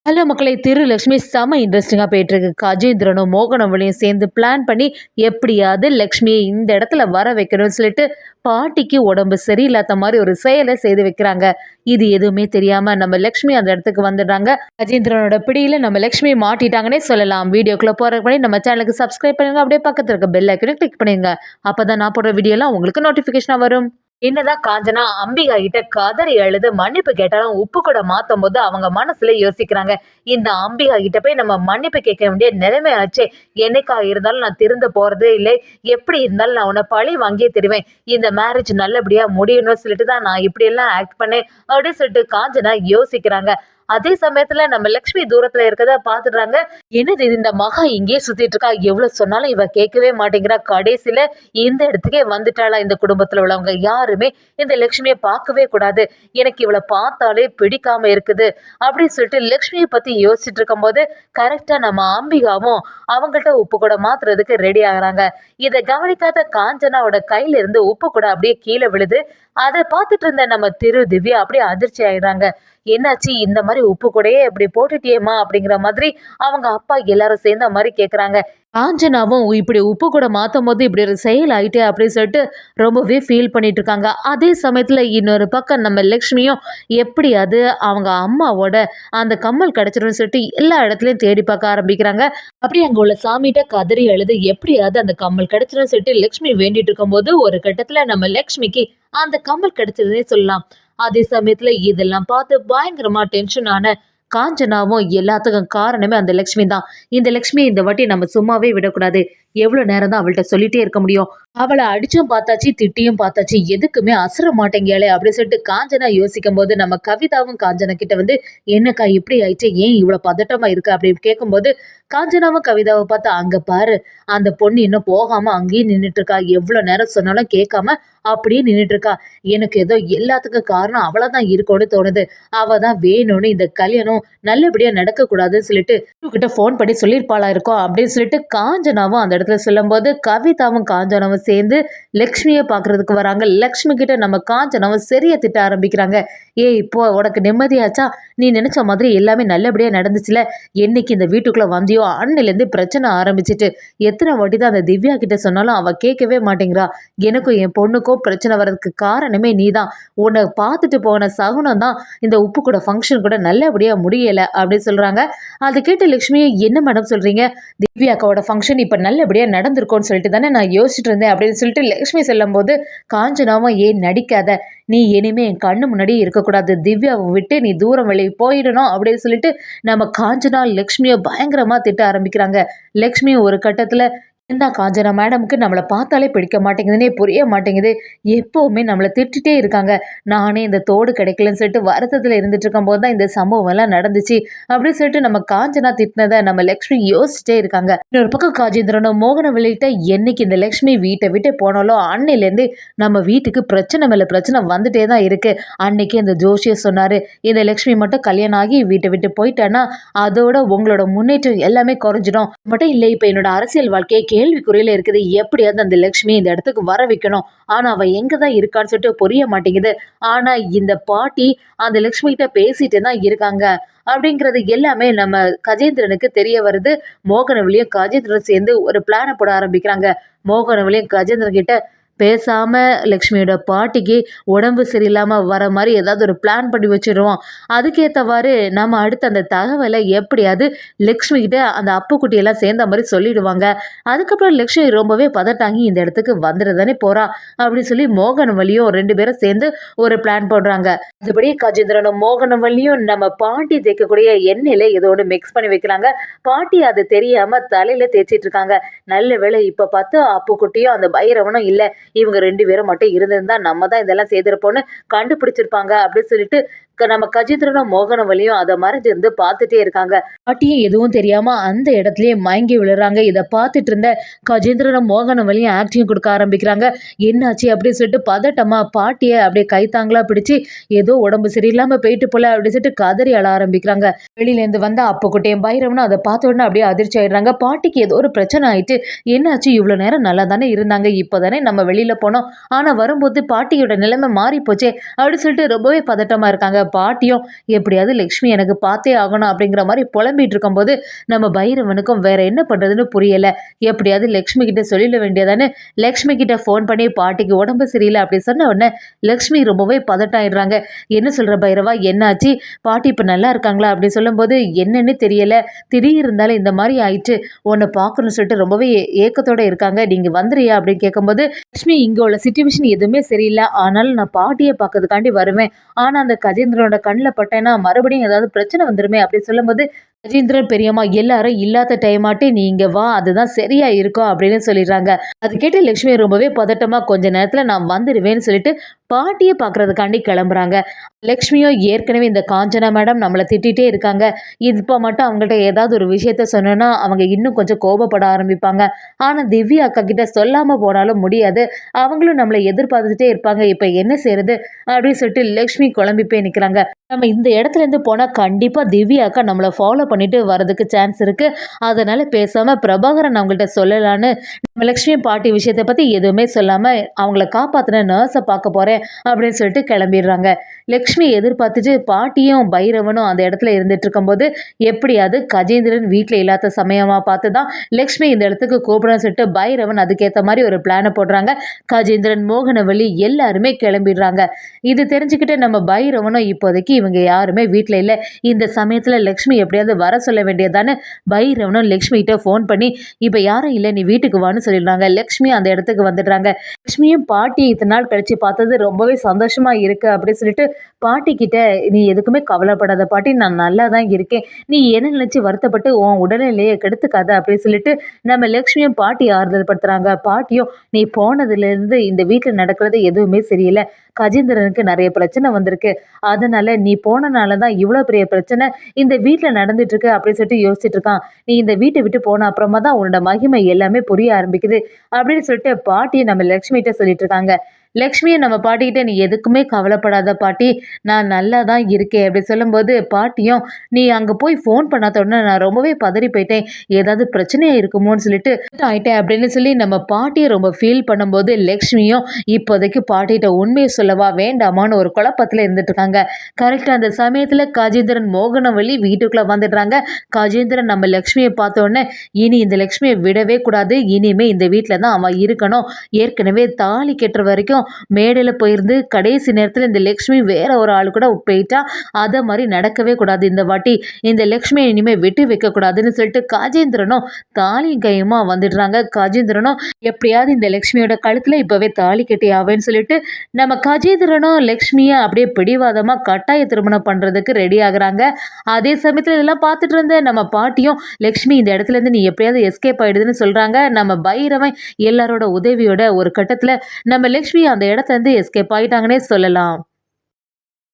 Hello மக்களை, திரு லக்ஷ்மி செம இன்ட்ரெஸ்டிங்காக போயிட்டுருக்கு. கஜேந்திரனும் மோகனவளையும் சேர்ந்து பிளான் பண்ணி எப்படியாவது லக்ஷ்மியை இந்த இடத்துல வர வைக்கணும்னு சொல்லிட்டு பாட்டிக்கு உடம்பு சரியில்லாத மாதிரி ஒரு செயலை செய்து வைக்கிறாங்க. இது எதுவுமே தெரியாம நம்ம லக்ஷ்மி அந்த இடத்துக்கு வந்துடுறாங்க. கஜேந்திரனோட பிடியில நம்ம லக்ஷ்மி மாட்டிட்டாங்கன்னே சொல்லலாம். வீடியோக்குள்ள போறதுக்கு முன்னாடி நம்ம சேனலுக்கு சப்ஸ்கிரைப் பண்ணுங்க, அப்படியே பக்கத்துல இருக்க பெல் ஐக்கனை கிளிக் பண்ணுங்க. அப்பதான் நான் போடுற வீடியோலாம் உங்களுக்கு நோட்டிபிகேஷனா வரும். என்னதான் காஞ்சனா அம்பிகா கிட்ட கதறி அழுது மன்னிப்பு கேட்டாலும் உப்பு கூட மாத்தும் போது அவங்க மனசுல யோசிக்கிறாங்க, இந்த அம்பிகா கிட்ட போய் நம்ம மன்னிப்பு கேட்க வேண்டிய நிலைமை ஆச்சு. என்னைக்கா இருந்தாலும் நான் திருந்த போறதே இல்லை. எப்படி இருந்தாலும் நான் உன்னை பழி வாங்கியே தருவேன். இந்த மேரேஜ் நல்லபடியா முடியணும்னு சொல்லிட்டு தான் நான் இப்படி எல்லாம் ஆக்ட் பண்ணேன் அப்படின்னு சொல்லிட்டு காஞ்சனா யோசிக்கிறாங்க. அதே சமயத்துல நம்ம லக்ஷ்மி தூரத்துல இருக்கத பாத்துடுறாங்க. என்னது இந்த மகா இங்கேயே சுத்திட்டு இருக்கா, எவ்வளவு சொன்னாலும் இவ கேட்கவே மாட்டேங்கிறா. கடைசியில இந்த இடத்துக்கே வந்துட்டாளா? இந்த குடும்பத்துல உள்ளவங்க யாருமே இந்த லக்ஷ்மியை பார்க்கவே கூடாது, எனக்கு இவளை பார்த்தாலே பிடிக்காம இருக்குது அப்படின்னு சொல்லிட்டு லக்ஷ்மியை பத்தி யோசிச்சுட்டு இருக்கும் போது கரெக்டா நம்ம அம்பிகாவும் அவங்கள்ட்ட உப்பு கூட மாத்துறதுக்கு ரெடி ஆகுறாங்க. இதை கவனிக்காத காஞ்சனாவோட கையில இருந்து உப்பு கூட அப்படியே கீழே விழுது. அதை பார்த்துட்டு இருந்த நம்ம திரு திவ்யா அப்படியே அதிர்ச்சி ஆயிடுறாங்க. என்னாச்சு, இந்த மாதிரி உப்பு கூடையே இப்படி போட்டுட்டியேம்மா அப்படிங்கிற மாதிரி அவங்க அப்பா எல்லாரும் சேர்ந்த மாதிரி கேட்குறாங்க. காஞ்சனாவும் இப்படி உப்பு கூட மாற்றும் போது இப்படி ஒரு செயல் ஆயிட்டே அப்படின்னு சொல்லிட்டு ரொம்பவே ஃபீல் பண்ணிட்டு இருக்காங்க. அதே சமயத்தில் இன்னொரு பக்கம் நம்ம லக்ஷ்மியும் எப்படியாவது அவங்க அம்மாவோட அந்த கம்மல் கிடச்சிரும்னு சொல்லிட்டு எல்லா இடத்துலையும் தேடி பார்க்க ஆரம்பிக்கிறாங்க. அப்படி அங்கே உள்ள சாமிகிட்ட கதறி அழுது எப்படியாவது அந்த கம்மல் கிடச்சிரும்னு சொல்லிட்டு லக்ஷ்மி வேண்டிட்டு இருக்கும்போது ஒரு கட்டத்தில் நம்ம லக்ஷ்மிக்கு அந்த கம்மல் கிடைச்சதுன்னே சொல்லலாம். அதே சமயத்துல இதெல்லாம் பார்த்து பயங்கரமா டென்ஷன் ஆன காஞ்சனாவும் எல்லாத்துக்கும் காரணமே அந்த லக்ஷ்மி தான். இந்த லக்ஷ்மி இந்த வாட்டி நம்ம சும்மாவே விடக்கூடாது. எவ்வளவு நேரம் தான் அவள்கிட்ட சொல்லிட்டே இருக்க முடியும்? அவளை அடிச்சும் பார்த்தாச்சு, திட்டியும் பார்த்தாச்சு, எதுக்குமே அசர மாட்டேங்கியாலே அப்படின்னு சொல்லிட்டு காஞ்சனா யோசிக்கும் போது நம்ம கவிதாவும் காஞ்சனா கிட்ட வந்து, என்னக்கா இப்படி ஆயிடுச்சு, ஏன் இவ்வளவு பதட்டமா இருக்கு அப்படின்னு கேட்கும்போது காஞ்சனாவும் கவிதாவை பார்த்து, அங்க பாரு, அந்த பொண்ணு இன்னும் போகாம அங்கேயே நின்றுட்டு இருக்கா, எவ்வளவு நேரம் சொன்னாலும் கேட்காம அப்படியே நின்றுட்டு இருக்கா. எனக்கு ஏதோ எல்லாத்துக்கும் காரணம் அவளதான் இருக்கும்னு தோணுது. அவ தான் வேணும்னு இந்த கல்யாணம் நல்லபடியா நடக்க கூடாதுன்னு சொல்லிட்டு கிட்ட போன் பண்ணி சொல்லியிருப்பாளா இருக்கும் அப்படின்னு சொல்லிட்டு காஞ்சனாவும் அந்த இடத்துல சொல்லும் போது கவிதாவும் காஞ்சனாவும் சேர்ந்து லக்ஷ்மியை பாக்குறதுக்கு வராங்க. லக்ஷ்மி கிட்ட நம்ம காஞ்சனாவும் சரியா திட்ட ஆரம்பிக்கிறாங்க. இப்போ உனக்கு நிம்மதியாச்சா? நீ நினைச்ச மாதிரி எல்லாமே நல்லபடியா நடந்துச்சுல? என்னைக்கு இந்த வீட்டுக்குள்ள வந்தியோ அன்னிலேருந்து பிரச்சனை ஆரம்பிச்சிட்டு எத்தனை வாட்டி தான் அந்த திவ்யா கிட்ட சொன்னாலும் அவ கேட்கவே மாட்டேங்கிறா. எனக்கும் என் பொண்ணுக்கும் பிரச்சனை வர்றதுக்கு காரணமே நீதான். உன்னை பார்த்துட்டு போன சகுனம் தான் இந்த உப்பு கூட ஃபங்க்ஷன் கூட நல்லபடியா முடியல அப்படின்னு சொல்றாங்க. அதை கேட்டு லட்சுமியை, என்ன மேடம் சொல்றீங்க? திவ்யா அக்காவோட ஃபங்க்ஷன் இப்ப நல்லபடியா நடந்திருக்கும்னு சொல்லிட்டு தானே நான் யோசிச்சுட்டு இருந்தேன் அப்படின்னு சொல்லிட்டு லட்சுமி சொல்லும் போது காஞ்சனாவும், ஏன் நடிக்காத, நீ இனிமே என் கண்ணு முன்னாடியே இருக்கக்கூடாது, திவ்யாவை விட்டு நீ தூரம் வெளியே போயிடணும் அப்படின்னு சொல்லிட்டு நம்ம காஞ்சனா லக்ஷ்மியை பயங்கரமா திட்ட ஆரம்பிக்கிறாங்க. லக்ஷ்மி ஒரு கட்டத்துல, என்ன காஞ்சனா மேடமுக்கு நம்மளை பார்த்தாலே பிடிக்க மாட்டேங்குதுன்னே புரிய மாட்டேங்குது, எப்போவுமே நம்மளை திட்டுட்டே இருக்காங்க, நானே இந்த தோடு கிடைக்கலன்னு சொல்லிட்டு வருத்தத்தில் இருந்துட்டு இருக்கும் போது தான் இந்த சம்பவம் எல்லாம் நடந்துச்சு அப்படின்னு சொல்லிட்டு நம்ம காஞ்சனா திட்டினதை நம்ம லக்ஷ்மி யோசிச்சுட்டே இருக்காங்க. இன்னொரு பக்கம் காஜேந்திரனும் மோகன விளையிட்ட, என்னைக்கு இந்த லக்ஷ்மி வீட்டை விட்டு போனாலும் அன்னையிலேருந்து நம்ம வீட்டுக்கு பிரச்சனை மேல பிரச்சனை வந்துட்டே தான் இருக்கு. அன்னைக்கு இந்த ஜோஷியர் சொன்னாரு, இந்த லக்ஷ்மி மட்டும் கல்யாணம் ஆகி வீட்டை விட்டு போயிட்டான்னா அதோட உங்களோட முன்னேற்றம் எல்லாமே குறைஞ்சிடும். மட்டும் இல்லை, இப்போ என்னோட அரசியல் வாழ்க்கையை கேள்விக்குறையில இருக்குது, எப்படியாவது அந்த லக்ஷ்மி இந்த இடத்துக்கு வர வைக்கணும், ஆனா அவ எங்கதான் இருக்கான்னு சொல்லிட்டு புரிய மாட்டேங்குது. ஆனா இந்த பாட்டி அந்த லக்ஷ்மி கிட்ட பேசிட்டு தான் இருக்காங்க அப்படிங்கிறது எல்லாமே நம்ம கஜேந்திரனுக்கு தெரிய வருது. மோகனவழியும் கஜேந்திரன் சேர்ந்து ஒரு பிளானை போட ஆரம்பிக்கிறாங்க. மோகனவழியும் கஜேந்திரன் கிட்ட, பேசாம லக்ஷ்மியோட பாட்டிக்கு உடம்பு சரியில்லாம வர மாதிரி ஏதாவது ஒரு பிளான் பண்ணி வச்சிருவோம், அதுக்கேற்றவாறு நம்ம அடுத்து அந்த தகவலை எப்படியாவது லக்ஷ்மி கிட்ட அந்த அப்புக்குட்டியெல்லாம் சேர்ந்த மாதிரி சொல்லிடுவாங்க. அதுக்கப்புறம் லக்ஷ்மி ரொம்பவே பதட்டாங்கி இந்த இடத்துக்கு வந்துடுதானே போறா அப்படின்னு சொல்லி மோகனவழியும் ரெண்டு பேரும் சேர்ந்து ஒரு பிளான் போடுறாங்க. அதுபடி கஜேந்திரனும் மோகனவழியும் நம்ம பாட்டி தேய்க்கக்கூடிய எண்ணெயில ஏதோ ஒன்று மிக்ஸ் பண்ணி வைக்கிறாங்க. பாட்டி அது தெரியாம தலையில தேய்ச்சிட்டு இருக்காங்க. நல்ல வேளை இப்ப பார்த்து அப்புக்குட்டியும் அந்த பைரவனும் இல்லை, இவங்க ரெண்டு பேரும் மட்டும் இருந்திருந்தா நம்ம தான் இதெல்லாம் செய்திருப்போம்னு கண்டுபிடிச்சிருப்பாங்க அப்படின்னு சொல்லிட்டு நம்ம கஜேந்திரனும் மோகனவழியும் அதை மறைஞ்சிருந்து பார்த்துட்டே இருக்காங்க. பாட்டியும் எதுவும் தெரியாம அந்த இடத்துலயே மயங்கி விழுறாங்க. இதை பார்த்துட்டு இருந்த கஜேந்திரனும் மோகனவழியும் ஆக்டிங் கொடுக்க ஆரம்பிக்கிறாங்க. என்னாச்சு அப்படின்னு சொல்லிட்டு பதட்டமா பாட்டியை அப்படியே கைத்தாங்களா பிடிச்சி, ஏதோ உடம்பு சரியில்லாம போயிட்டு போல அப்படின்னு சொல்லிட்டு கதறி அழ ஆரம்பிக்கிறாங்க. வெளியில இருந்து வந்த அப்புக்குட்டியும் பைரவனும் அதை பார்த்த உடனே அப்படியே அதிர்ச்சி ஆயிடுறாங்க. பாட்டிக்கு ஏதோ ஒரு பிரச்சனை ஆயிட்டு, என்னாச்சு, இவ்வளவு நேரம் நல்லா தானே இருந்தாங்க, இப்போதானே நம்ம வெளியில போனோம், ஆனா வரும்போது பாட்டியோட நிலைமை மாறி போச்சே அப்படின்னு சொல்லிட்டு ரொம்பவே பதட்டமா இருக்காங்க. பாட்டியும் எப்படியாவது லக்ஷ்மி எனக்கு பார்த்தே ஆகணும் அப்படிங்கிற மாதிரி புலம்பிட்டு இருக்கும்போது நம்ம பைரவனுக்கும் வேற என்ன பண்றதுன்னு புரியல. எப்படியாவது லக்ஷ்மி கிட்ட சொல்லிட வேண்டியதானே லக்ஷ்மி கிட்ட ஃபோன் பண்ணி பாட்டிக்கு உடம்பு சரியில்லை அப்படி சொன்ன உடனே லக்ஷ்மி ரொம்பவே பதட்டாயிடுறாங்க. என்ன சொல்ற பைரவா, என்னாச்சு? பாட்டி இப்ப நல்லா இருக்காங்களா அப்படி சொல்லும்போது என்னன்னு தெரியல, திடீர் இருந்தாலும் இந்த மாதிரி ஆயிடுச்சு, உன்னை பார்க்கணும்னு சொல்லிட்டு ரொம்பவே ஏக்கத்தோட இருக்காங்க, நீங்க வந்துறியா அப்படின்னு கேட்கும்போது லக்ஷ்மி இங்க உள்ள சுச்சுவேஷன் எதுவுமே சரியில்லை, ஆனாலும் நான் பாட்டியை பார்க்கறதுக்காண்டி வருவேன், ஆனா அந்த கஜேந்திரனோட கண்ணில் பட்டேன்னா மறுபடியும் ஏதாவது பிரச்சனை வந்துருமே அப்படின்னு சொல்லும்போது கஜேந்திரன் பெரியம்மா எல்லாரும் இல்லாத டைமாட்டி நீ இங்க வா, அதுதான் சரியா இருக்கும் அப்படின்னு சொல்லிடுறாங்க. அது கேட்டு லட்சுமி ரொம்பவே பதட்டமா கொஞ்ச நேரத்துல நான் வந்துடுவேன்னு சொல்லிட்டு பாட்டியை பார்க்கறதுக்காண்டி கிளம்புறாங்க. லக்ஷ்மியோ ஏற்கனவே இந்த காஞ்சனா மேடம் நம்மளை திட்டிகிட்டே இருக்காங்க, இப்போ மட்டும் அவங்கள்ட்ட ஏதாவது ஒரு விஷயத்த சொன்னோன்னா அவங்க இன்னும் கொஞ்சம் கோபப்பட ஆரம்பிப்பாங்க, ஆனால் திவ்யா அக்கா கிட்ட சொல்லாமல் போனாலும் முடியாது, அவங்களும் நம்மளை எதிர்பார்த்துட்டே இருப்பாங்க, இப்போ என்ன செய்யறது அப்படின்னு சொல்லிட்டு லக்ஷ்மி குழம்பி போய் நிற்கிறாங்க. நம்ம இந்த இடத்துல இருந்து போனால் கண்டிப்பாக திவ்யா அக்கா நம்மளை ஃபாலோ பண்ணிட்டு வரதுக்கு சான்ஸ் இருக்குது, அதனால பேசாமல் பிரபாகரன் அவங்கள்ட்ட சொல்லலான்னு நம்ம லக்ஷ்மி பாட்டி விஷயத்தை பற்றி எதுவுமே சொல்லாமல் அவங்கள காப்பாற்றின நர்ஸை பார்க்க போகிறேன் அப்படின்னு சொல்லிட்டு கிளம்பிடுறாங்க. லக்ஷ்மி எதிர்பார்த்துட்டு பாட்டியும் பைரவனும் அந்த இடத்துல இருந்துட்டு இருக்கும்போது எப்படியாவது கஜேந்திரன் வீட்டில் இல்லாத சமயமாக பார்த்து தான் லக்ஷ்மி இந்த இடத்துக்கு கூப்பிடணும்னு சொல்லிட்டு பைரவன் அதுக்கேற்ற மாதிரி ஒரு பிளானை போடுறாங்க. கஜேந்திரன், மோகனவள்ளி எல்லாருமே கிளம்பிடுறாங்க. இது தெரிஞ்சுக்கிட்டு நம்ம பைரவனும் இப்போதைக்கு இவங்க யாருமே வீட்டில் இல்லை, இந்த சமயத்தில் லக்ஷ்மி எப்படியாவது வர சொல்ல வேண்டியதானே பைரவனும் லக்ஷ்மி கிட்ட ஃபோன் பண்ணி இப்போ யாரும் இல்லை நீ வீட்டுக்கு வான்னு சொல்லிடுறாங்க. லக்ஷ்மி அந்த இடத்துக்கு வந்துடுறாங்க. லக்ஷ்மியும் பாட்டியை இத்தனை நாள் கழிச்சு பார்த்தது ரொம்பவே சந்தோஷமா இருக்கு அப்படின்னு சொல்லிட்டு பாட்டி கிட்ட நீ எதுக்குமே கவலைப்படாத பாட்டி, நான் நல்லா தான் இருக்கேன், நீ என்ன நினைச்சு வருத்தப்பட்டு உன் உடல்நிலையை கெடுத்துக்காத அப்படின்னு சொல்லிட்டு நம்ம லக்ஷ்மியும் பாட்டி ஆறுதல் படுத்துறாங்க. பாட்டியும் நீ போனதுலேருந்து இந்த வீட்டில் நடக்கிறது எதுவுமே சரியில்லை, கஜேந்திரனுக்கு நிறைய பிரச்சனை வந்திருக்கு, அதனால நீ போனனால தான் இவ்வளோ பெரிய பிரச்சனை இந்த வீட்டில் நடந்துட்டு இருக்கு அப்படின்னு சொல்லிட்டு யோசிச்சுட்டு இருக்கான், நீ இந்த வீட்டை விட்டு போன அப்புறமா தான் உன்னோட மகிமை எல்லாமே புரிய ஆரம்பிக்குது அப்படின்னு சொல்லிட்டு பாட்டியை நம்ம லக்ஷ்மிகிட்ட சொல்லிட்டு இருக்காங்க. லக்ஷ்மியை நம்ம பாட்டிக்கிட்ட நீ எதுக்குமே கவலைப்படாத பாட்டி, நான் நல்லா தான் இருக்கேன் அப்படி சொல்லும்போது பாட்டியும் நீ அங்கே போய் ஃபோன் பண்ணாத உடனே நான் ரொம்பவே பதறி போயிட்டேன், ஏதாவது பிரச்சனையாக இருக்குமோன்னு சொல்லிட்டு ஆயிட்டேன் அப்படின்னு சொல்லி நம்ம பாட்டியை ரொம்ப ஃபீல் பண்ணும்போது லக்ஷ்மியும் இப்போதைக்கு பாட்டிகிட்ட உண்மையை சொல்லவா வேண்டாமான்னு ஒரு குழப்பத்தில் இருந்துட்டு இருக்காங்க. கரெக்டாக அந்த சமயத்தில் கஜேந்திரன், மோகனவள்ளி வீட்டுக்குள்ளே வந்துடுறாங்க. கஜேந்திரன் நம்ம லக்ஷ்மியை பார்த்தோன்னே இனி இந்த லக்ஷ்மியை விடவே கூடாது, இனிமே இந்த வீட்டில் தான் அவன் இருக்கணும், ஏற்கனவே தாலி கட்டுற வரைக்கும் மேடையில் போயிருந்து கடைசி நேரத்தில் இந்த லக்ஷ்மி வேற ஒரு ஆள் கூட போயிட்டா, அதை மாதிரி நடக்கவே கூடாது, இந்த வாட்டி இந்த லக்ஷ்மியை இனிமேல் விட்டு வைக்கக்கூடாதுன்னு சொல்லிட்டு கஜேந்திரனும் தாலியும் கையுமா வந்துடுறாங்க. கஜேந்திரனும் எப்படியாவது இந்த லக்ஷ்மியோட கழுத்தில் இப்போவே தாலி கட்டி ஆவேன்னு சொல்லிட்டு நம்ம கஜேந்திரனும் லக்ஷ்மியை அப்படியே பிடிவாதமாக கட்டாய திருமணம் பண்ணுறதுக்கு ரெடி ஆகுறாங்க. அதே சமயத்தில் இதெல்லாம் பார்த்துட்டு இருந்த நம்ம பாட்டியும் லக்ஷ்மி இந்த இடத்துல இருந்து நீ எப்படியாவது எஸ்கேப் ஆயிடுதுன்னு சொல்கிறாங்க. நம்ம பைரவன் எல்லாரோட உதவியோட ஒரு கட்டத்தில் நம்ம லக்ஷ்மி அந்த இடத்துல இருந்து எஸ்கேப் ஆயிட்டாங்கன்னே சொல்லலாம்.